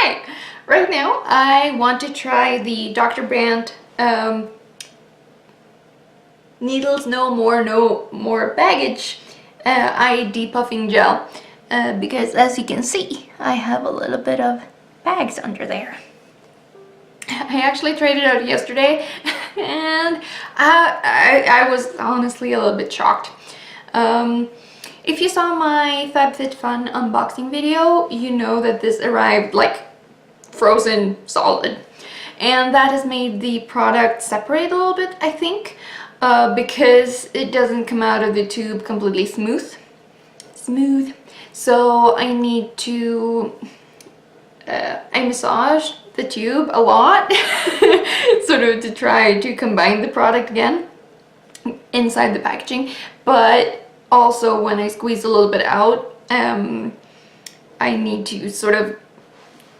Hi! Right now I want to try the Dr. Brandt Needles No More Baggage eye depuffing gel because as you can see I have a little bit of bags under there. I actually tried it out yesterday and I was honestly a little bit shocked. If you saw my FabFitFun unboxing video, you know that this arrived like frozen solid, and that has made the product separate a little bit, I think, because it doesn't come out of the tube completely smooth. So I need to I massage the tube a lot sort of to try to combine the product again inside the packaging, but also when I squeeze a little bit out, I need to sort of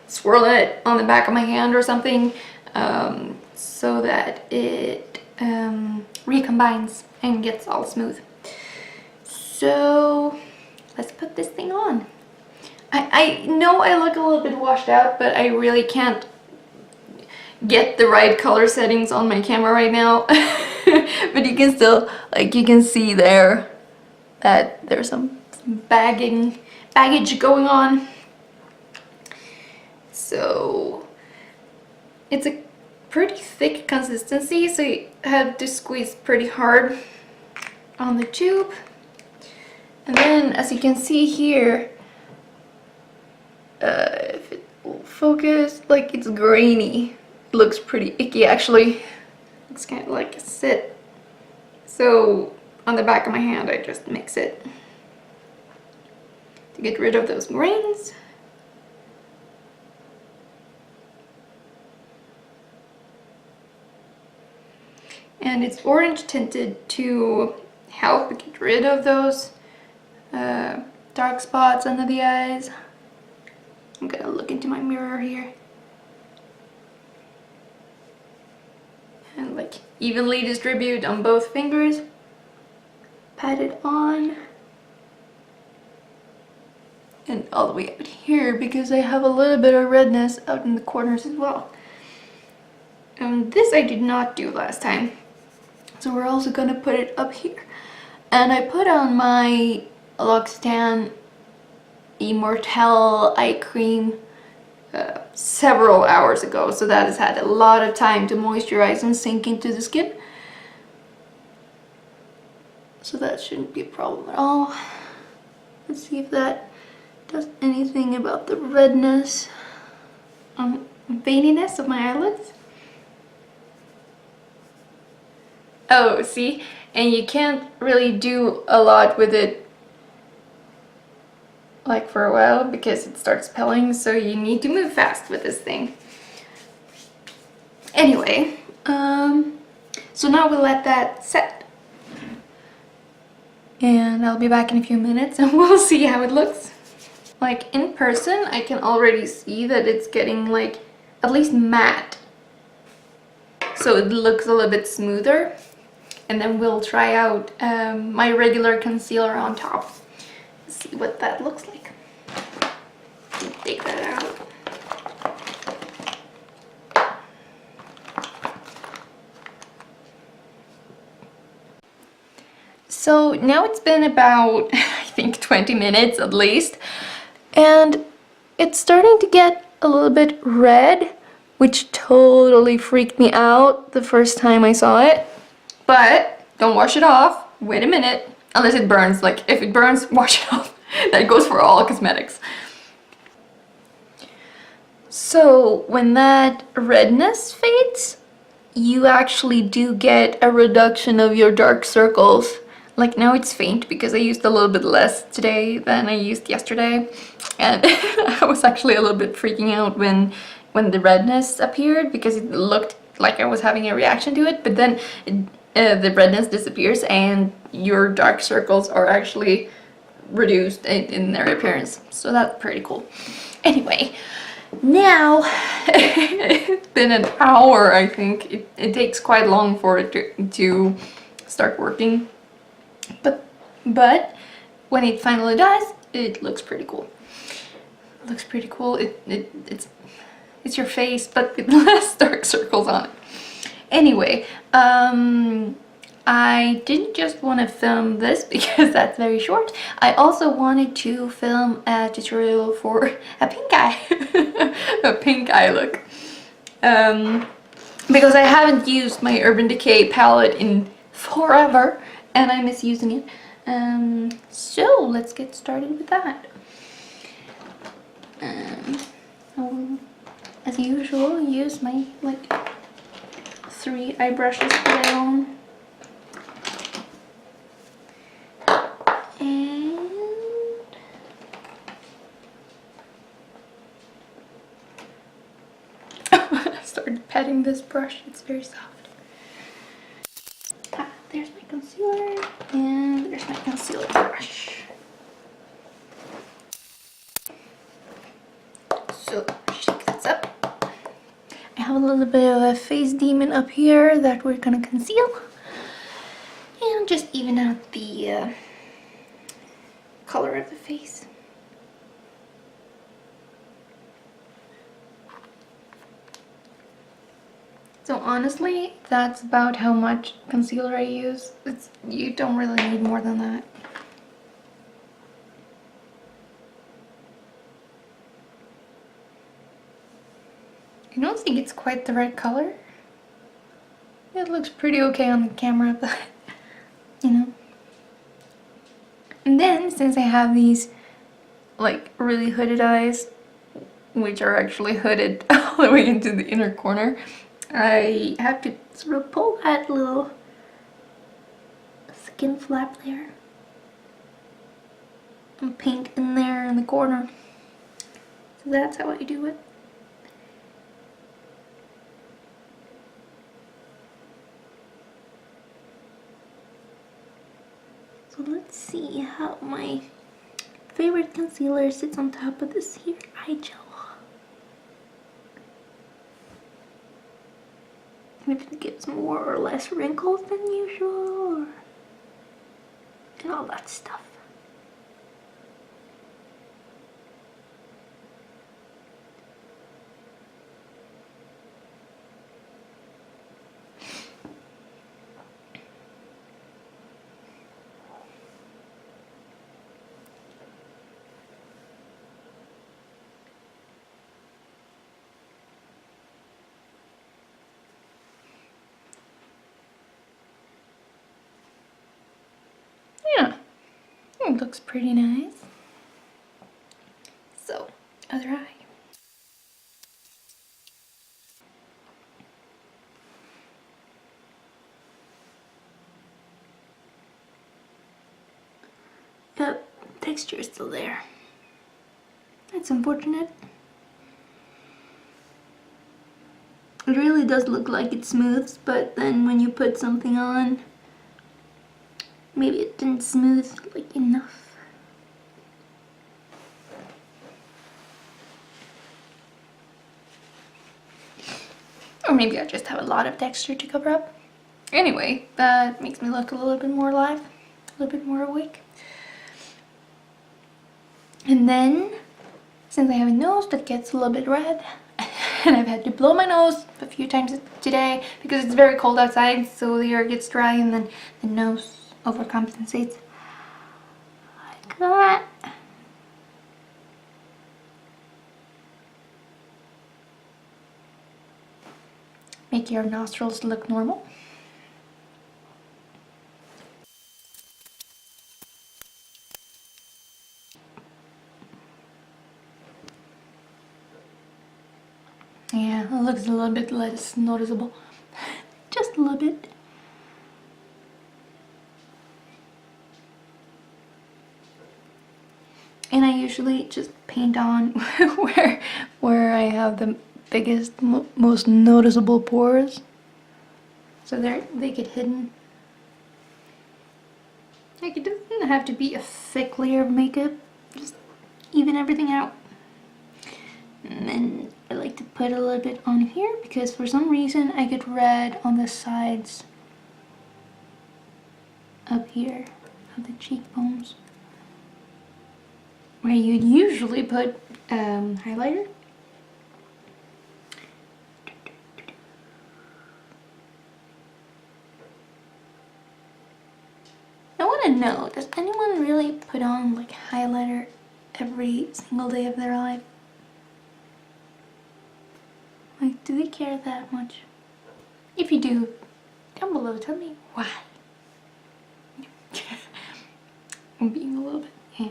swirl it on the back of my hand or something so that it recombines and gets all smooth. So let's put this thing on. I know I look a little bit washed out, but I really can't get the right color settings on my camera right now. But you can still, like, you can see there that there's some baggage going on. So it's a pretty thick consistency, so you have to squeeze pretty hard on the tube. And then, as you can see here, if it will focus, like, it's grainy. It looks pretty icky actually. It's kind of like a sit. So on the back of my hand I just mix it to get rid of those grains. And it's orange tinted to help get rid of those dark spots under the eyes. I'm gonna look into my mirror here and like evenly distribute on both fingers. Pat it on and all the way up here because I have a little bit of redness out in the corners as well. And this I did not do last time, so we're also gonna put it up here. And I put on my L'Occitane Immortelle eye cream several hours ago, so that has had a lot of time to moisturize and sink into the skin. So that shouldn't be a problem at all. Let's see if that does anything about the redness, veininess of my eyelids. Oh, see? And you can't really do a lot with it like for a while because it starts pelling, so you need to move fast with this thing. Anyway, so now we'll let that set. And I'll be back in a few minutes and we'll see how it looks. Like in person, I can already see that it's getting like at least matte. So it looks a little bit smoother. And then we'll try out my regular concealer on top. See what that looks like. Take that out. So now it's been about, I think, 20 minutes at least, and it's starting to get a little bit red, which totally freaked me out the first time I saw it. But don't wash it off. Wait a minute. Unless it burns. Like, if it burns, wash it off. That goes for all cosmetics. So when that redness fades, you actually do get a reduction of your dark circles. Like now it's faint because I used a little bit less today than I used yesterday. And I was actually a little bit freaking out when the redness appeared because it looked like I was having a reaction to it. But then the redness disappears and your dark circles are actually reduced in their appearance. So that's pretty cool. Anyway, now it's been an hour, I think. It takes quite long for it to start working. But when it finally does, it looks pretty cool. looks pretty cool. It's your face, but with less dark circles on it. Anyway, I didn't just want to film this because that's very short. I also wanted to film a tutorial for a pink eye, a pink eye look. Because I haven't used my Urban Decay palette in forever and I miss using it. So let's get started with that. I'll, as usual, use my like 3 eye brushes that I own. And I started petting this brush, it's very soft. There's my concealer, and there's my concealer brush. So, shake this up. I have a little bit of a face demon up here that we're gonna conceal. And just even out the color of the face. So honestly, that's about how much concealer I use. You don't really need more than that. I don't think it's quite the right color. It looks pretty okay on the camera, but you know. And then, since I have these like really hooded eyes, which are actually hooded all the way into the inner corner, I have to sort of pull that little skin flap there and paint in there in the corner. So that's how I do it. So let's see how my favorite concealer sits on top of this here eye gel. And if it gives more or less wrinkles than usual, and all that stuff. Yeah, it looks pretty nice. So, other eye. Yep, texture is still there. That's unfortunate. It really does look like it smooths, but then when you put something on, maybe it didn't smooth like enough. Or maybe I just have a lot of texture to cover up. Anyway, that makes me look a little bit more alive, a little bit more awake. And then, since I have a nose that gets a little bit red, and I've had to blow my nose a few times today because it's very cold outside, so the air gets dry and then the nose overcompensates. Like that. Make your nostrils look normal. Yeah, it looks a little bit less noticeable. Just a little bit. And I usually just paint on where I have the biggest, most noticeable pores. So they get hidden. Like, it doesn't have to be a thick layer of makeup. Just even everything out. And then I like to put a little bit on here because for some reason I get red on the sides up here of the cheekbones, where you'd usually put highlighter. I want to know, does anyone really put on like highlighter every single day of their life? Like, do they care that much? If you do, down below, tell me why. I'm being a little bit, yeah.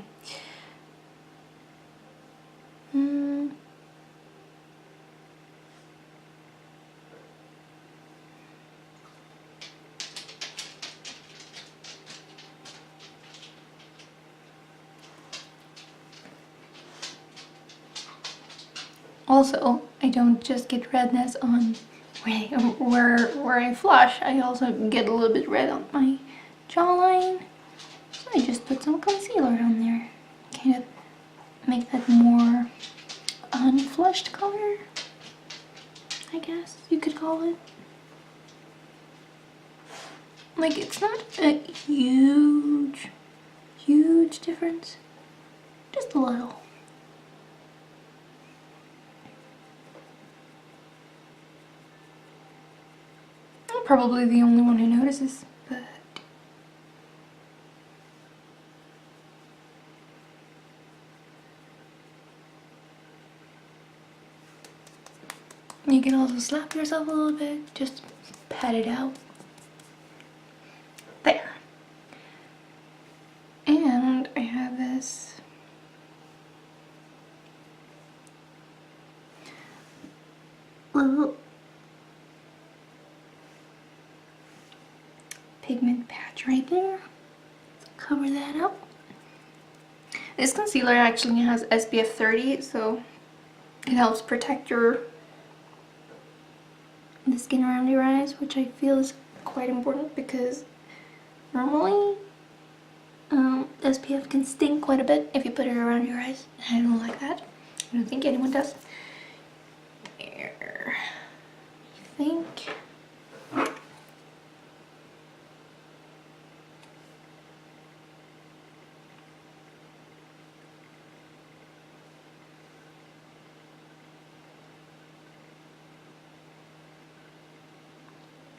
Also, I don't just get redness on where I flush. I also get a little bit red on my jawline. So I just put some concealer on there. Kind of make that more unflushed color, I guess you could call it. Like, it's not a huge difference. Just a little. I'm probably the only one who notices, but you can also slap yourself a little bit, just pat it out. There. And I have this little pigment patch right there. Let's cover that up. This concealer actually has SPF 30, so it helps protect the skin around your eyes, which I feel is quite important because normally SPF can sting quite a bit if you put it around your eyes. I don't like that. I don't think anyone does. There. I think.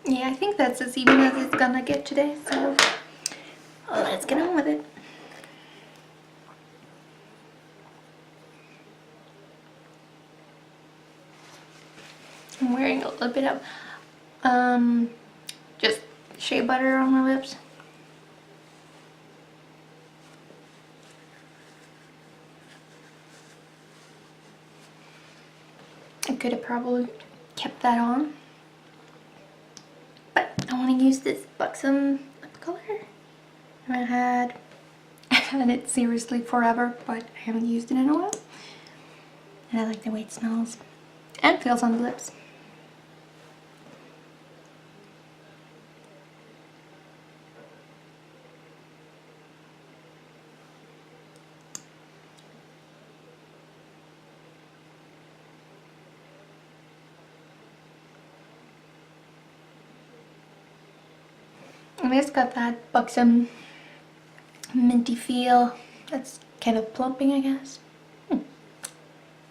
Yeah, I think that's as even as it's gonna get today, so let's get on with it. I'm wearing a little bit of just shea butter on my lips. I could have probably kept that on, but I want to use this Buxom lip color. I've had it seriously forever, but I haven't used it in a while. And I like the way it smells and feels on the lips. And it's got that Buxom minty feel that's kind of plumping, I guess.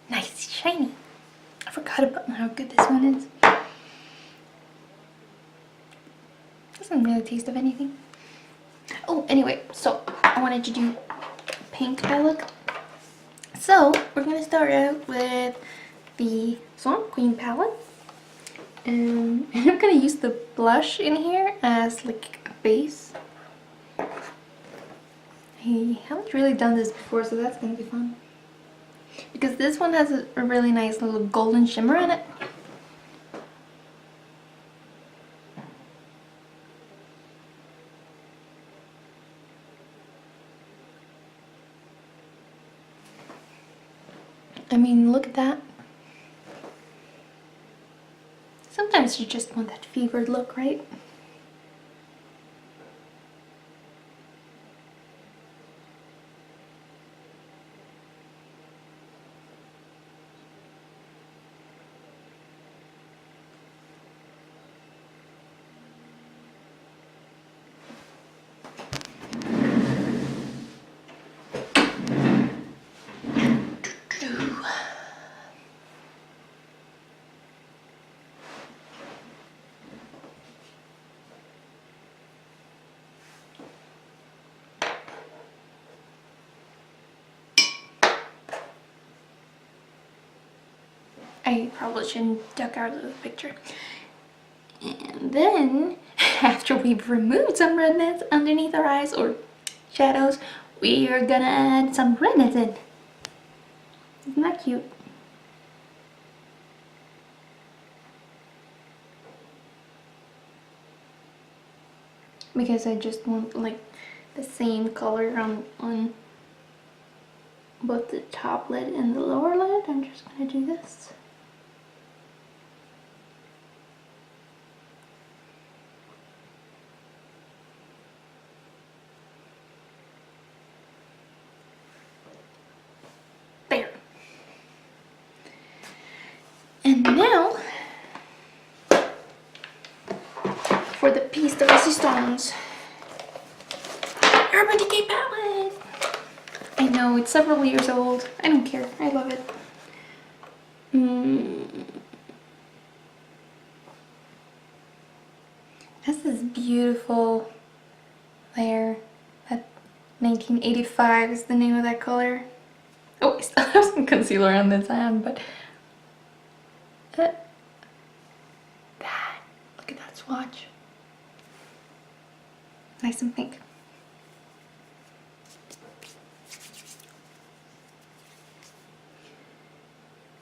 Nice, shiny. I forgot about how good this one is. Doesn't really taste of anything. Oh, anyway, so I wanted to do pink eye look. So we're gonna start out with the Swamp Queen palette. And I'm gonna use the blush in here as like a base. I haven't really done this before, so that's gonna be fun. Because this one has a really nice little golden shimmer in it. I mean, look at that. Sometimes you just want that fevered look, right? I probably shouldn't duck out of the picture. And then, after we've removed some redness underneath our eyes or shadows, we are gonna add some redness in. Isn't that cute? Because I just want like the same color on both the top lid and the lower lid. I'm just gonna do this. There. And now for the piece de resistance, Urban Decay palette. I know it's several years old. I don't care. I love it. This is beautiful there. That 1985 is the name of that color. Oh, I still have some concealer on this hand, but that. Look at that swatch. Nice and pink.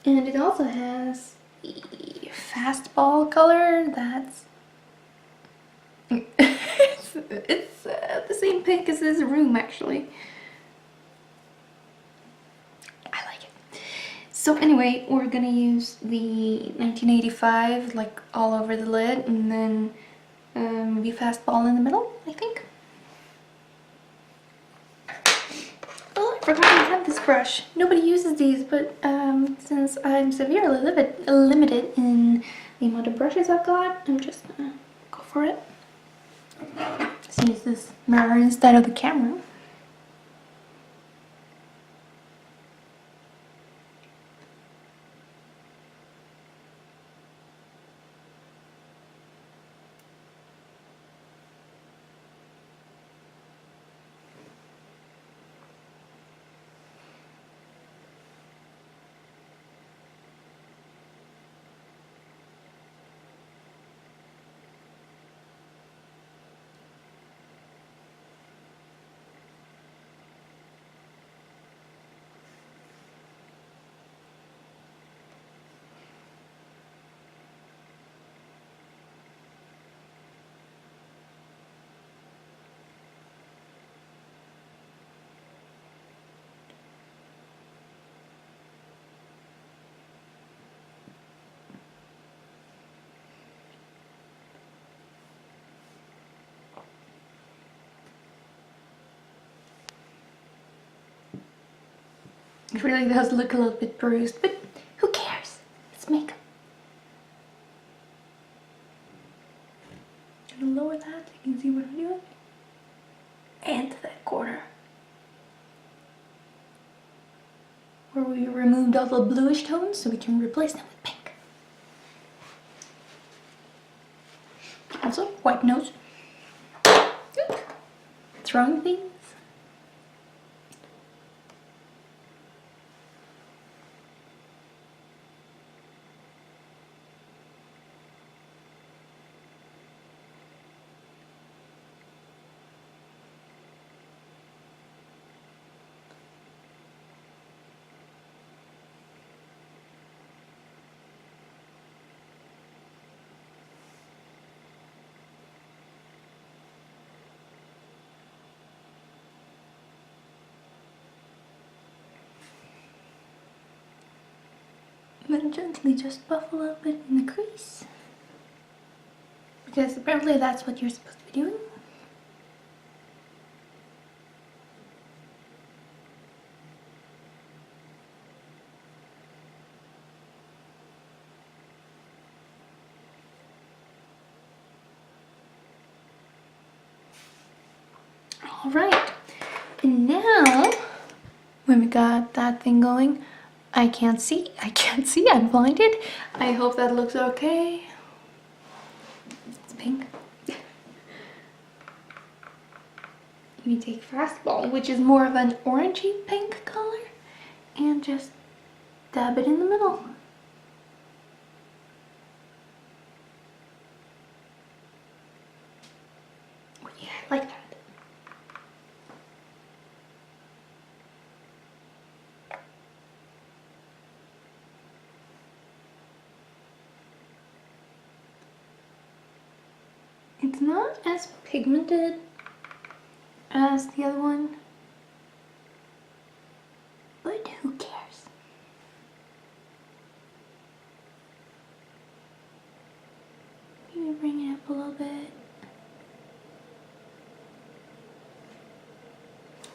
And it also has the fastball color that's it's the same pink as this room actually. I like it. So anyway, we're gonna use the 1985 like all over the lid, and then maybe fastball in the middle, I think. Oh, I forgot I have this brush. Nobody uses these, but since I'm severely limited in the amount of brushes I've got, I'm just gonna go for it. Let's use this mirror instead of the camera. It really does look a little bit bruised, but who cares? It's makeup. Gonna lower that so you can see what I'm doing. And to that corner, where we removed all the bluish tones so we can replace them with pink. Also, white nose. Throwing things. And then gently just buff a little bit in the crease. Because apparently that's what you're supposed to be doing. Alright, and now when we got that thing going, I can't see, I'm blinded. I hope that looks okay. It's pink. We take Fastball, which is more of an orangey pink color, and just dab it in the middle. It's not as pigmented as the other one, but who cares? Maybe bring it up a little bit.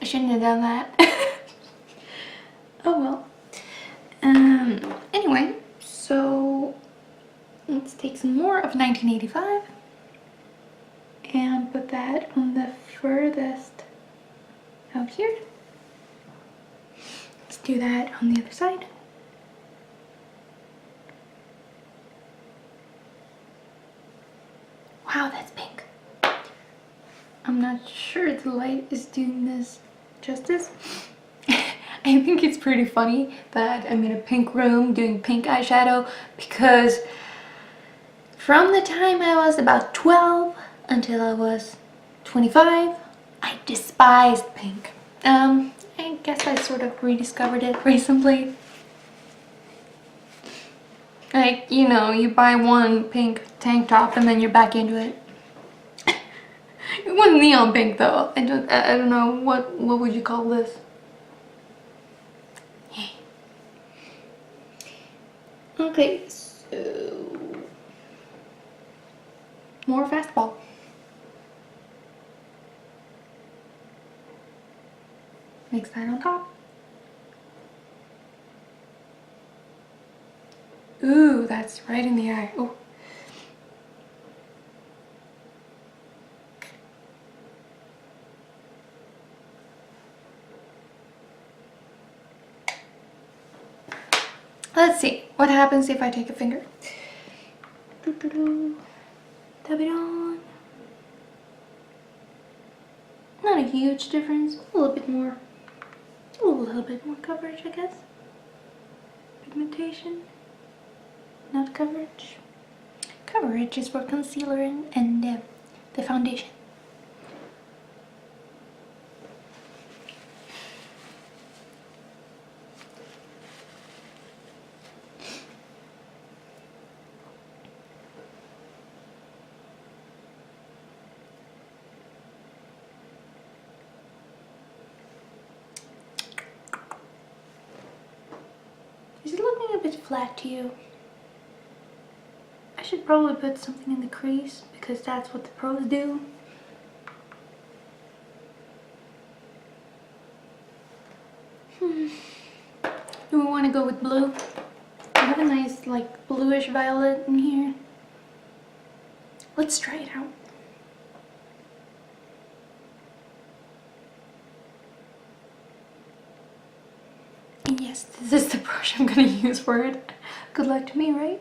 I shouldn't have done that. Oh well. Anyway, so let's take some more of 1985 and put that on the furthest out here. Let's do that on the other side. Wow, that's pink. I'm not sure the light is doing this justice. I think it's pretty funny that I'm in a pink room doing pink eyeshadow because from the time I was about 12 until I was 25, I despised pink. I guess I sort of rediscovered it recently. Like, you know, you buy one pink tank top and then you're back into it. It wasn't neon pink though. I don't know, what would you call this? Okay, so more fastball. Mix that on top. Ooh, that's right in the eye. Oh. Let's see what happens if I take a finger. Tap it on. Not a huge difference. A little bit more coverage, I guess. Pigmentation, not coverage. Coverage is for concealer and the foundation. Is it looking a bit flat to you? I should probably put something in the crease because that's what the pros do. Do we want to go with blue? I have a nice like bluish violet in here. Let's try it out. And yes, this is the brush I'm gonna use for it. Good luck to me, right?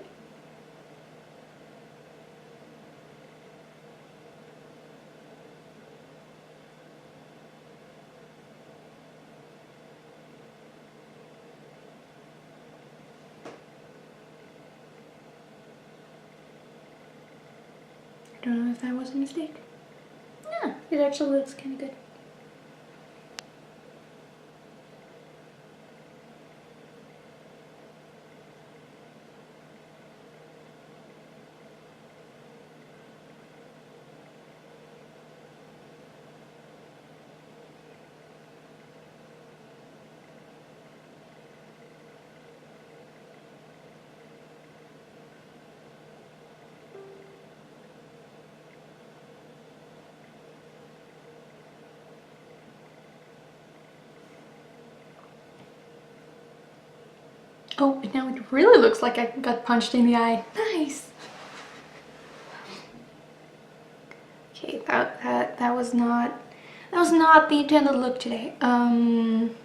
I don't know if that was a mistake. Yeah, it actually looks kind of good. Oh, now it really looks like I got punched in the eye. Nice. Okay, that was not the intended look today. Can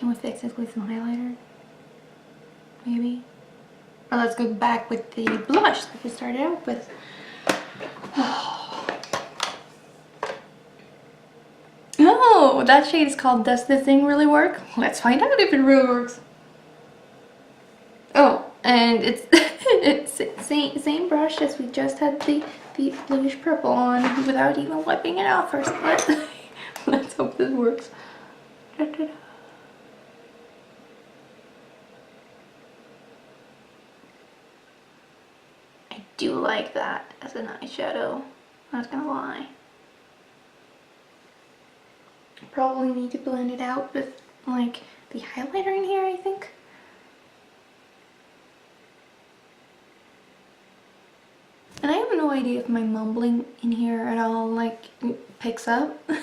we fix it with some highlighter? Maybe. Or let's go back with the blush that we started out with. Oh, that shade is called Does This Thing Really Work? Let's find out if it really works. Oh, and it's it's same brush as we just had the bluish purple on without even wiping it off first. Let's hope this works. Da, da, da. I do like that as an eyeshadow, not gonna lie. Probably need to blend it out with like the highlighter in here, I think. And I have no idea if my mumbling in here at all like picks up. I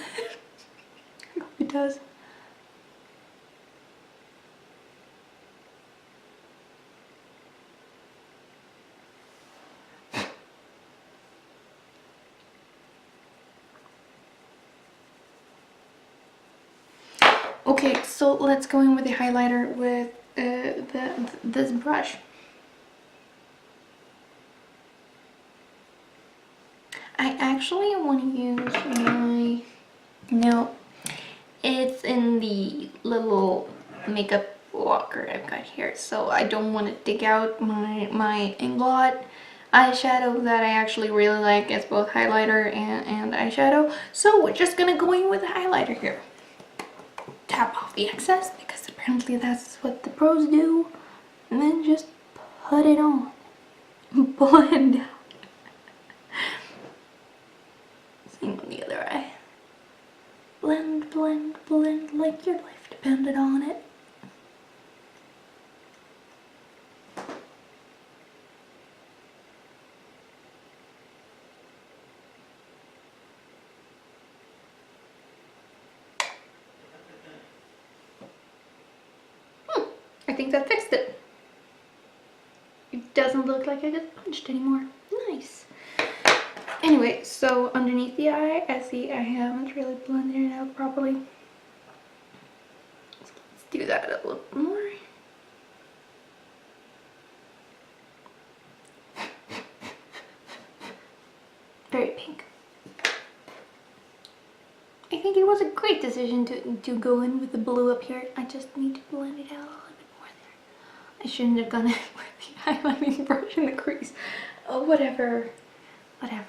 hope it does. Okay, so let's go in with the highlighter with this brush. I actually want to use my, no, it's in the little makeup locker I've got here, so I don't want to dig out my Inglot eyeshadow that I actually really like as both highlighter and eyeshadow. So we're just gonna go in with the highlighter here. Tap off the excess, because apparently that's what the pros do, and then just put it on. Blend out. Same on the other eye. Blend, blend, blend like your life depended on it. I think that fixed it. It doesn't look like I just punched anymore. Nice. Anyway, so underneath the eye, I see I haven't really blended it out properly. So let's do that a little more. Very pink. I think it was a great decision to go in with the blue up here. I just need to blend it out a little bit more there. I shouldn't have gone in with the highlighting brush in the crease. Oh, whatever. Whatever.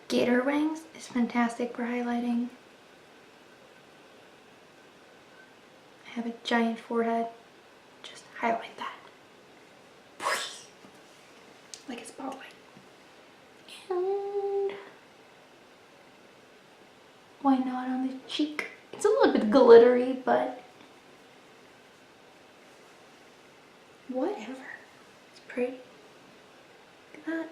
Gator Wings is fantastic for highlighting. I have a giant forehead. Just highlight that. Like a spotlight. And why not on the cheek? It's a little bit glittery, but whatever. It's pretty. Look at that.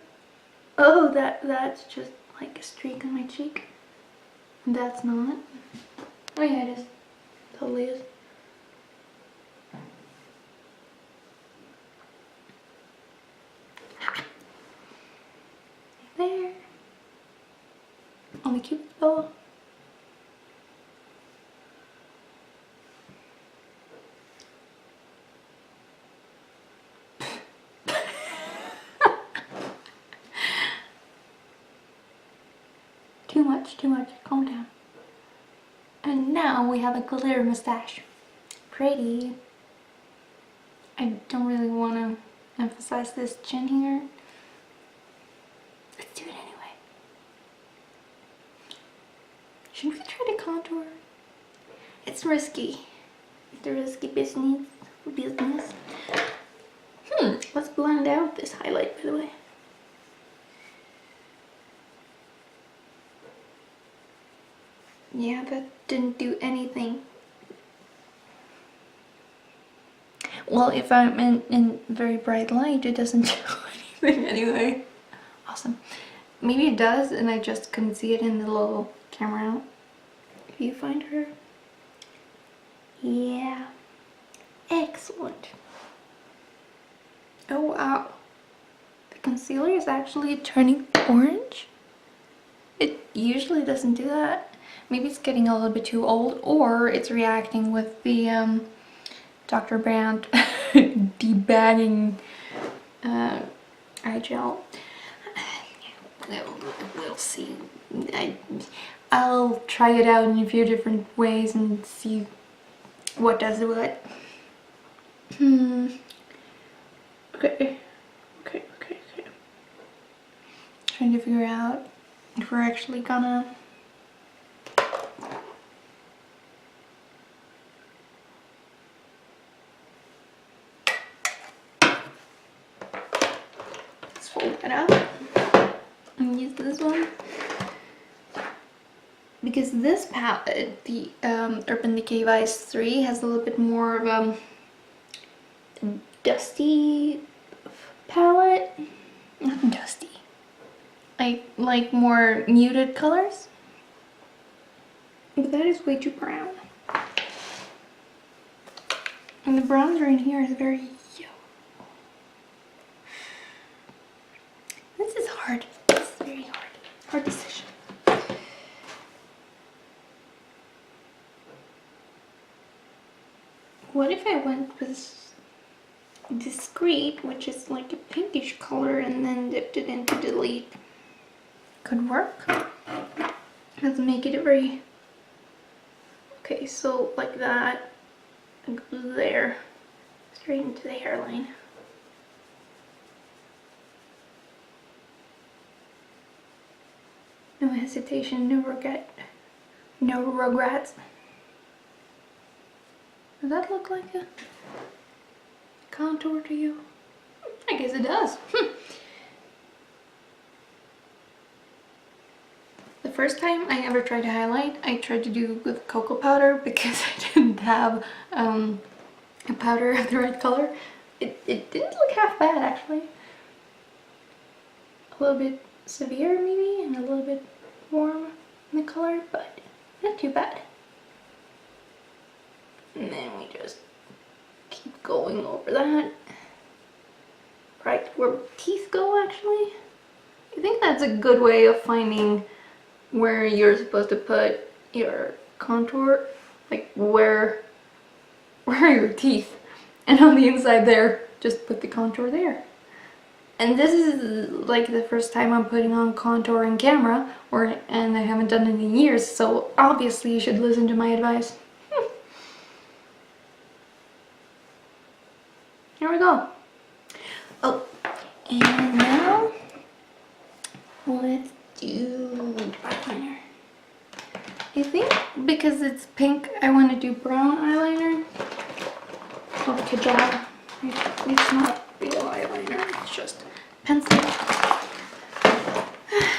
Oh, that's just like a streak on my cheek. That's not. Oh yeah, it is. Totally is. Ha. There. On the cupid's bow. Too much, calm down. And now we have a glitter mustache. Pretty. I don't really want to emphasize this chin here. Let's do it anyway. Shouldn't we try to contour? It's risky. It's a risky business. Let's blend out this highlight, by the way. Yeah, that didn't do anything. Well, if I'm in very bright light, it doesn't do anything anyway. Awesome. Maybe it does, and I just couldn't see it in the little camera. If you find her. Yeah. Excellent. Oh, wow. The concealer is actually turning orange. It usually doesn't do that. Maybe it's getting a little bit too old, or it's reacting with the Dr. Brandt debagging eye gel. We'll see. I'll try it out in a few different ways and see what does what. Okay. Trying to figure out if we're actually gonna fold that out and use this one. Because this palette, the Urban Decay Vice 3, has a little bit more of a dusty palette. Not dusty. Like more muted colors. But that is way too brown. And the bronzer in here is very yellow. This is hard. This is very hard. Hard decision. What if I went with Discreet, which is like a pinkish color, and then dipped it into Delete? Could work. Let's make it a very... Okay, so like that. And go there. Straight into the hairline. No hesitation, no regret. No regrets. Does that look like a contour to you? I guess it does. The first time I ever tried to highlight, I tried to do with cocoa powder because I didn't have a powder of the right color. It didn't look half bad actually. A little bit severe maybe, and a little bit warm in the color, but not too bad. And then we just keep going over that. Right where teeth go, actually. I think that's a good way of finding where you're supposed to put your contour. Like where are your teeth? And on the inside there, just put the contour there. And this is like the first time I'm putting on contour in camera, and I haven't done it in years, so obviously you should listen to my advice. Here we go. Oh, and now let's do eyeliner. I think because it's pink, I want to do brown eyeliner. Oh, kajal. It's not real eyeliner, it's just pencil.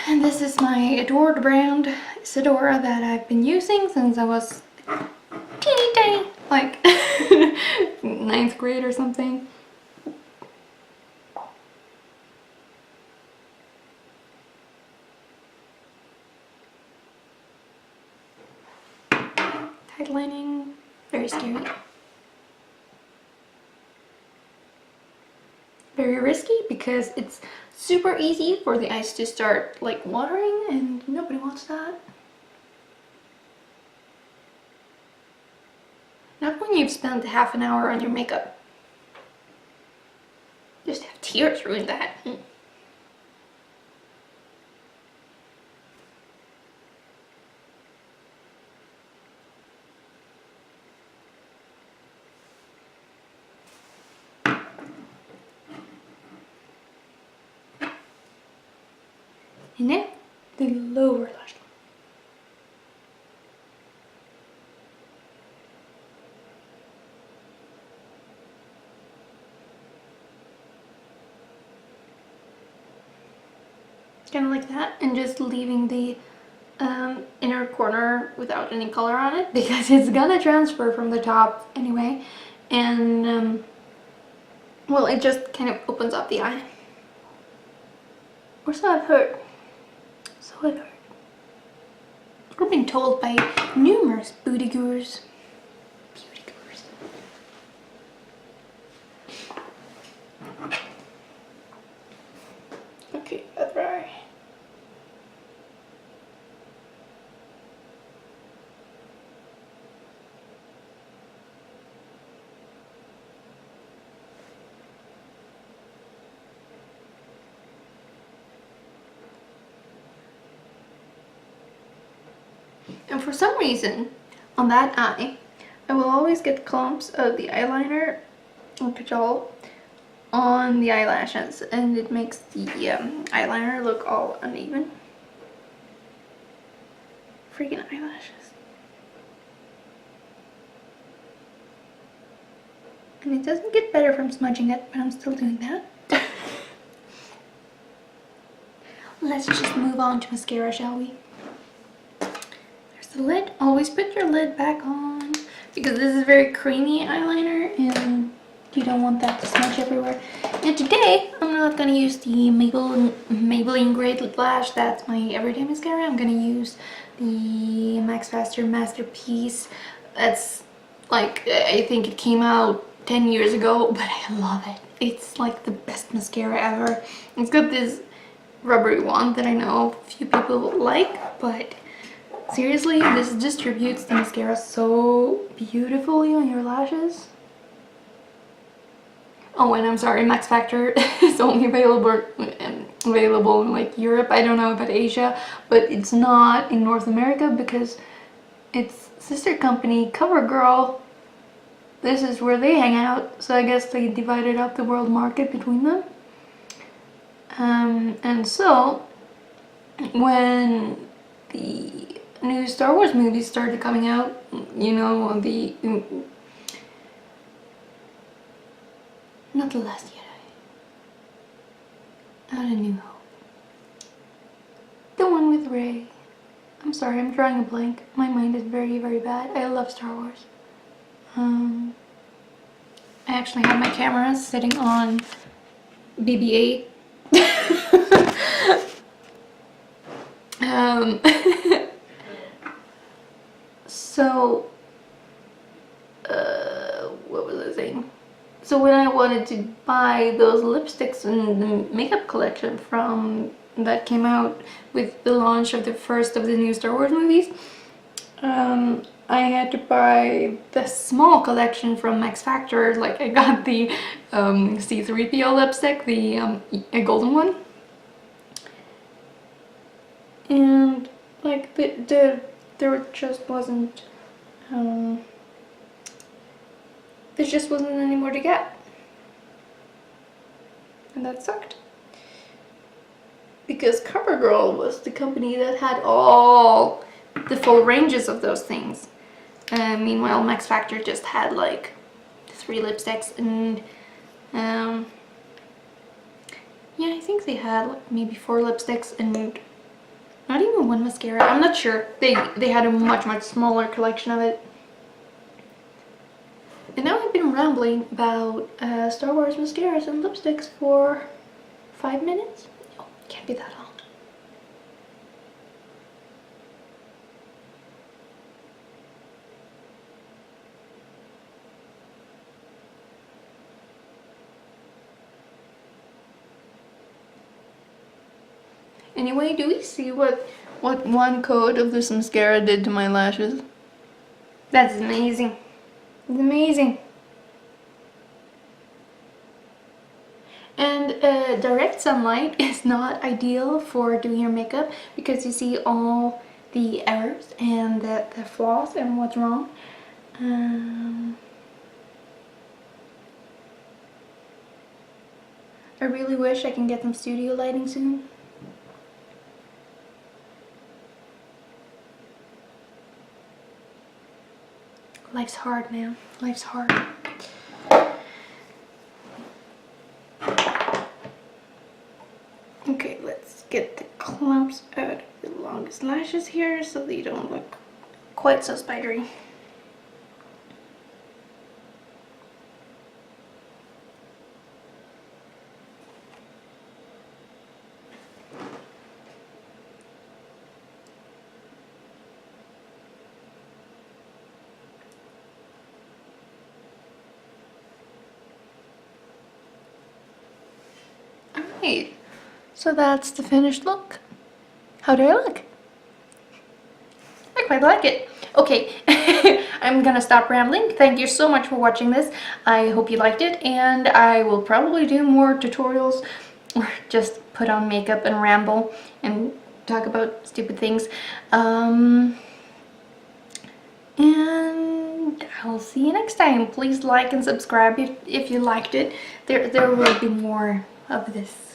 And this is my adored brand, Sedora, that I've been using since I was teeny tiny, like 9th grade or something. Tight lining, very scary. Very risky because it's super easy for the eyes to start like watering, and nobody wants that. Not when you've spent half an hour on your makeup. Just have tears ruin that. And now, the lower lash line. Kind of like that, and just leaving the inner corner without any color on it because it's gonna transfer from the top anyway, and well, it just kind of opens up the eye. Or so I've heard. So I've heard. Or been told by numerous beauty gurus. Okay, that's right. And for some reason, on that eye, I will always get clumps of the eyeliner and kajal on the eyelashes, and it makes the eyeliner look all uneven. Freaking eyelashes. And it doesn't get better from smudging it, but I'm still doing that. let's just move on to mascara, shall we? There's the lid. Always put your lid back on because this is very creamy eyeliner and you don't want that to smudge everywhere. And today, I'm not going to use the Maybelline Great Lip Lash. That's my everyday mascara. I'm going to use the Max Factor Masterpiece. That's like, I think it came out 10 years ago, but I love it. It's like the best mascara ever. It's got this rubbery wand that I know few people like, but seriously, this distributes the mascara so beautifully on your lashes. Oh, and I'm sorry, Max Factor is only available in like Europe. I don't know about Asia, but it's not in North America because its sister company, CoverGirl, this is where they hang out. So I guess they divided up the world market between them. And so when the new Star Wars movies started coming out, you know, not The Last Jedi, Not A New Hope, the one with Rey. I'm sorry, I'm drawing a blank. My mind is very, very bad. I love Star Wars. I actually have my camera sitting on BB-8. So, what was I saying? So when I wanted to buy those lipsticks and the makeup collection from that came out with the launch of the first of the new Star Wars movies, I had to buy the small collection from Max Factor. Like I got the C-3PO lipstick, the a golden one, and like there just wasn't there just wasn't any more to get, and that sucked. Because CoverGirl was the company that had all the full ranges of those things. Meanwhile, Max Factor just had like 3 lipsticks and yeah, I think they had like maybe 4 lipsticks and not even 1 mascara. I'm not sure. They had a much smaller collection of it. And now I've been rambling about Star Wars mascaras and lipsticks for 5 minutes. Oh, can't be that long. Anyway, do we see what one coat of this mascara did to my lashes? That's amazing. It's amazing. And direct sunlight is not ideal for doing your makeup because you see all the errors and the flaws and what's wrong. I really wish I can get some studio lighting soon. Life's hard, man. Life's hard. Okay, let's get the clumps out of the longest lashes here so they don't look quite so spidery. Alright, so that's the finished look. How do I look? I quite like it. Okay, I'm gonna stop rambling. Thank you so much for watching this. I hope you liked it, and I will probably do more tutorials or just put on makeup and ramble and talk about stupid things. And I'll see you next time. Please like and subscribe if you liked it. There will be more of this.